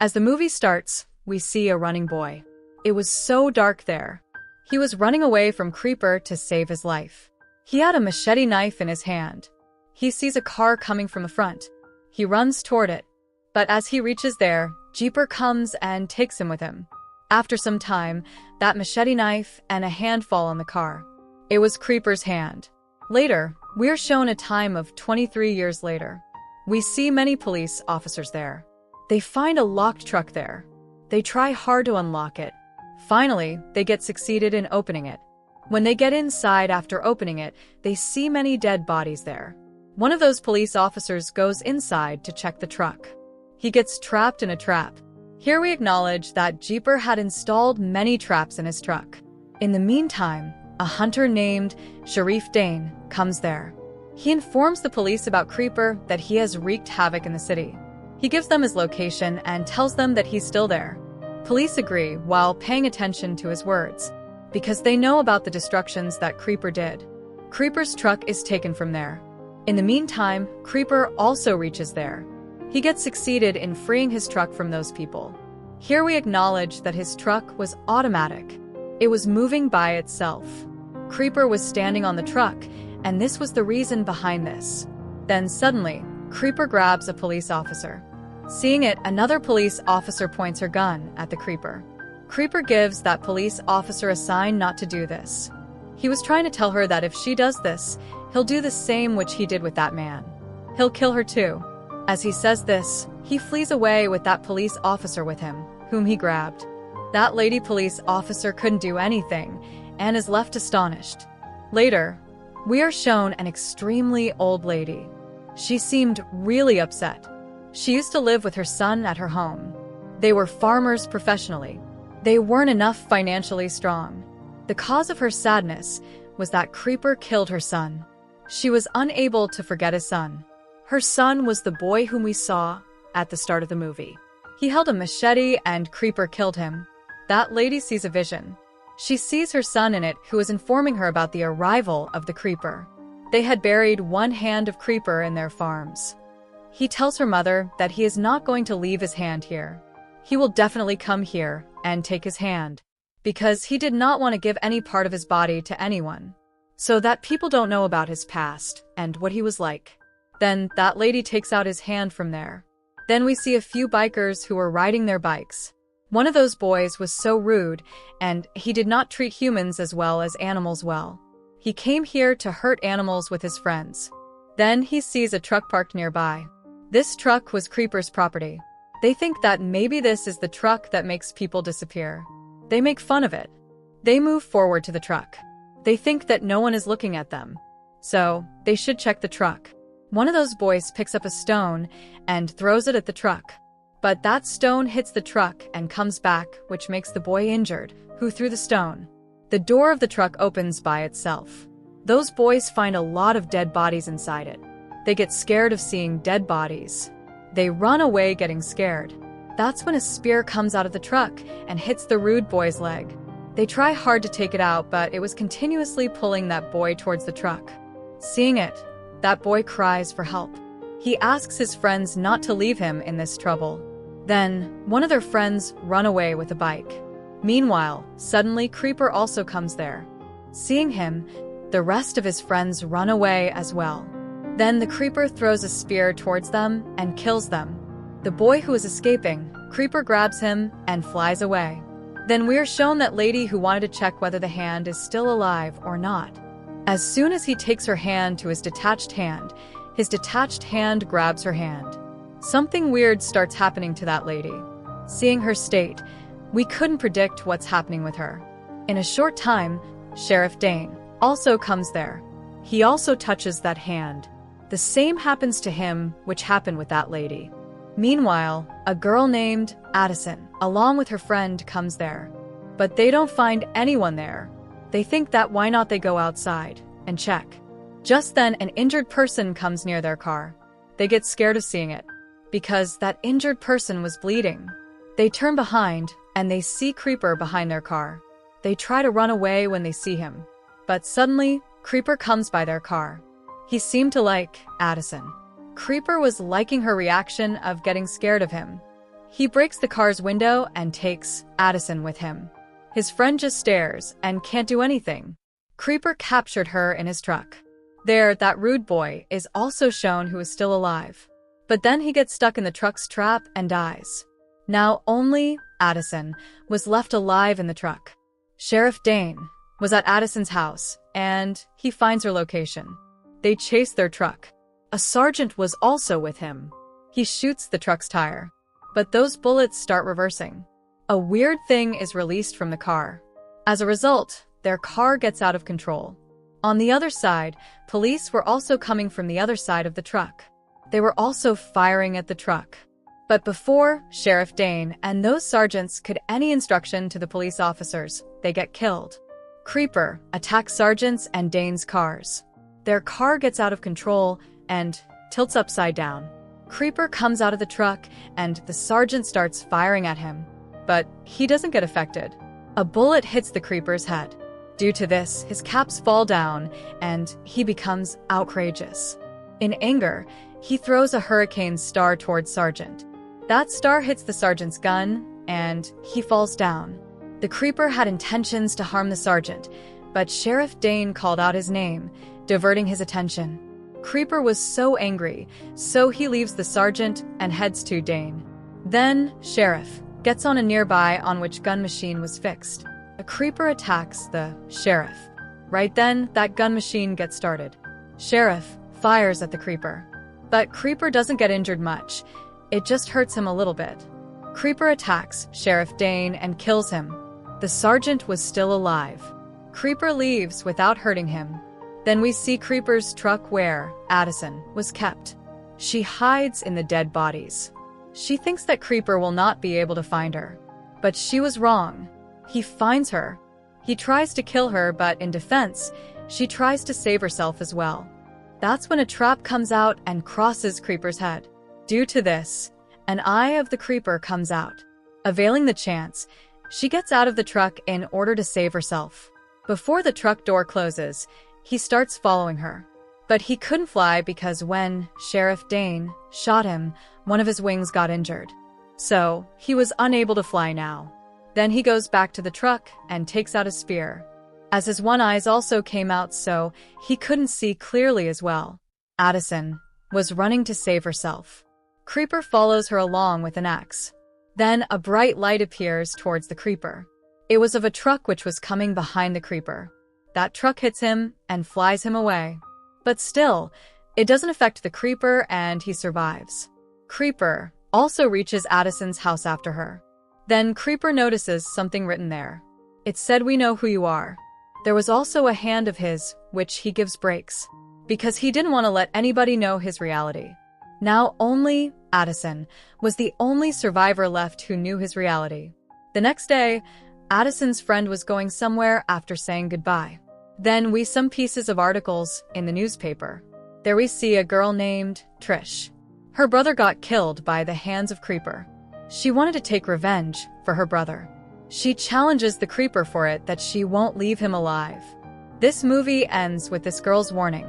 As the movie starts, we see a running boy. It was so dark there. He was running away from Creeper to save his life. He had a machete knife in his hand. He sees a car coming from the front. He runs toward it. But as he reaches there, Jeeper comes and takes him with him. After some time, that machete knife and a hand fall on the car. It was Creeper's hand. Later, we're shown a time of 23 years later. We see many police officers there. They find a locked truck there. They try hard to unlock it. Finally, they get succeeded in opening it. When they get inside after opening it, they see many dead bodies there. One of those police officers goes inside to check the truck. He gets trapped in a trap. Here we acknowledge that Jeeper had installed many traps in his truck. In the meantime, a hunter named Sheriff Dane comes there. He informs the police about Creeper that he has wreaked havoc in the city. He gives them his location and tells them that he's still there. Police agree while paying attention to his words, because they know about the destructions that Creeper did. Creeper's truck is taken from there. In the meantime, Creeper also reaches there. He gets succeeded in freeing his truck from those people. Here we acknowledge that his truck was automatic. It was moving by itself. Creeper was standing on the truck, and this was the reason behind this. Then suddenly, Creeper grabs a police officer. Seeing it, another police officer points her gun at the Creeper. Creeper gives that police officer a sign not to do this. He was trying to tell her that if she does this, he'll do the same which he did with that man. He'll kill her too. As he says this, he flees away with that police officer with him, whom he grabbed. That lady police officer couldn't do anything and is left astonished. Later, we are shown an extremely old lady. She seemed really upset. She used to live with her son at her home. They were farmers professionally. They weren't enough financially strong. The cause of her sadness was that Creeper killed her son. She was unable to forget his son. Her son was the boy whom we saw at the start of the movie. He held a machete and Creeper killed him. That lady sees a vision. She sees her son in it, who is informing her about the arrival of the Creeper. They had buried one hand of Creeper in their farms. He tells her mother that he is not going to leave his hand here. He will definitely come here and take his hand, because he did not want to give any part of his body to anyone, so that people don't know about his past and what he was like. Then that lady takes out his hand from there. Then we see a few bikers who were riding their bikes. One of those boys was so rude, and he did not treat humans as well as animals well. He came here to hurt animals with his friends. Then he sees a truck parked nearby. This truck was Creeper's property. They think that maybe this is the truck that makes people disappear. They make fun of it. They move forward to the truck. They think that no one is looking at them, so they should check the truck. One of those boys picks up a stone and throws it at the truck. But that stone hits the truck and comes back, which makes the boy injured, who threw the stone. The door of the truck opens by itself. Those boys find a lot of dead bodies inside it. They get scared of seeing dead bodies. They run away getting scared. That's when a spear comes out of the truck and hits the rude boy's leg. They try hard to take it out, but it was continuously pulling that boy towards the truck. Seeing it, that boy cries for help. He asks his friends not to leave him in this trouble. Then, one of their friends run away with a bike. Meanwhile, suddenly Creeper also comes there. Seeing him, the rest of his friends run away as well. Then the Creeper throws a spear towards them and kills them. The boy who is escaping, Creeper grabs him and flies away. Then we're shown that lady who wanted to check whether the hand is still alive or not. As soon as he takes her hand to his detached hand grabs her hand. Something weird starts happening to that lady. Seeing her state, we couldn't predict what's happening with her. In a short time, Sheriff Dane also comes there. He also touches that hand. The same happens to him which happened with that lady. Meanwhile, a girl named Addison, along with her friend, comes there. But they don't find anyone there. They think that why not they go outside and check. Just then an injured person comes near their car. They get scared of seeing it, because that injured person was bleeding. They turn behind, and they see Creeper behind their car. They try to run away when they see him. But suddenly, Creeper comes by their car. He seemed to like Addison. Creeper was liking her reaction of getting scared of him. He breaks the car's window and takes Addison with him. His friend just stares and can't do anything. Creeper captured her in his truck. There, that rude boy is also shown who is still alive. But then he gets stuck in the truck's trap and dies. Now only Addison was left alive in the truck. Sheriff Dane was at Addison's house, and he finds her location. They chase their truck. A sergeant was also with him. He shoots the truck's tire, but those bullets start reversing. A weird thing is released from the car. As a result, their car gets out of control. On the other side, police were also coming from the other side of the truck. They were also firing at the truck. But before Sheriff Dane and those sergeants could any instruction to the police officers, they get killed. Creeper attacks sergeants and Dane's cars. Their car gets out of control and tilts upside down. Creeper comes out of the truck and the sergeant starts firing at him. But he doesn't get affected. A bullet hits the Creeper's head. Due to this, his caps fall down and he becomes outrageous. In anger, he throws a hurricane star towards Sergeant. That star hits the sergeant's gun and he falls down. The Creeper had intentions to harm the sergeant, but Sheriff Dane called out his name, diverting his attention. Creeper was so angry, so he leaves the sergeant and heads to Dane. Then, Sheriff gets on a nearby on which gun machine was fixed. A Creeper attacks the Sheriff. Right then, that gun machine gets started. Sheriff fires at the Creeper. But Creeper doesn't get injured much. It just hurts him a little bit. Creeper attacks Sheriff Dane and kills him. The sergeant was still alive. Creeper leaves without hurting him. Then we see Creeper's truck where Addison was kept. She hides in the dead bodies. She thinks that Creeper will not be able to find her. But she was wrong. He finds her. He tries to kill her, but in defense, she tries to save herself as well. That's when a trap comes out and crosses Creeper's head. Due to this, an eye of the Creeper comes out. Availing the chance, she gets out of the truck in order to save herself. Before the truck door closes, he starts following her. But he couldn't fly because when Sheriff Dane shot him, one of his wings got injured. So, he was unable to fly now. Then he goes back to the truck and takes out a spear. As his one eye also came out, so he couldn't see clearly as well. Addison was running to save herself. Creeper follows her along with an axe. Then a bright light appears towards the Creeper. It was of a truck which was coming behind the Creeper. That truck hits him and flies him away. But still, it doesn't affect the Creeper and he survives. Creeper also reaches Addison's house after her. Then Creeper notices something written there. It said, "We know who you are." There was also a hand of his, which he gives breaks, because he didn't want to let anybody know his reality. Now only Addison was the only survivor left who knew his reality. The next day, Addison's friend was going somewhere after saying goodbye. Then we some pieces of articles in the newspaper. There we see a girl named Trish. Her brother got killed by the hands of Creeper. She wanted to take revenge for her brother. She challenges the Creeper for it that she won't leave him alive. This movie ends with this girl's warning.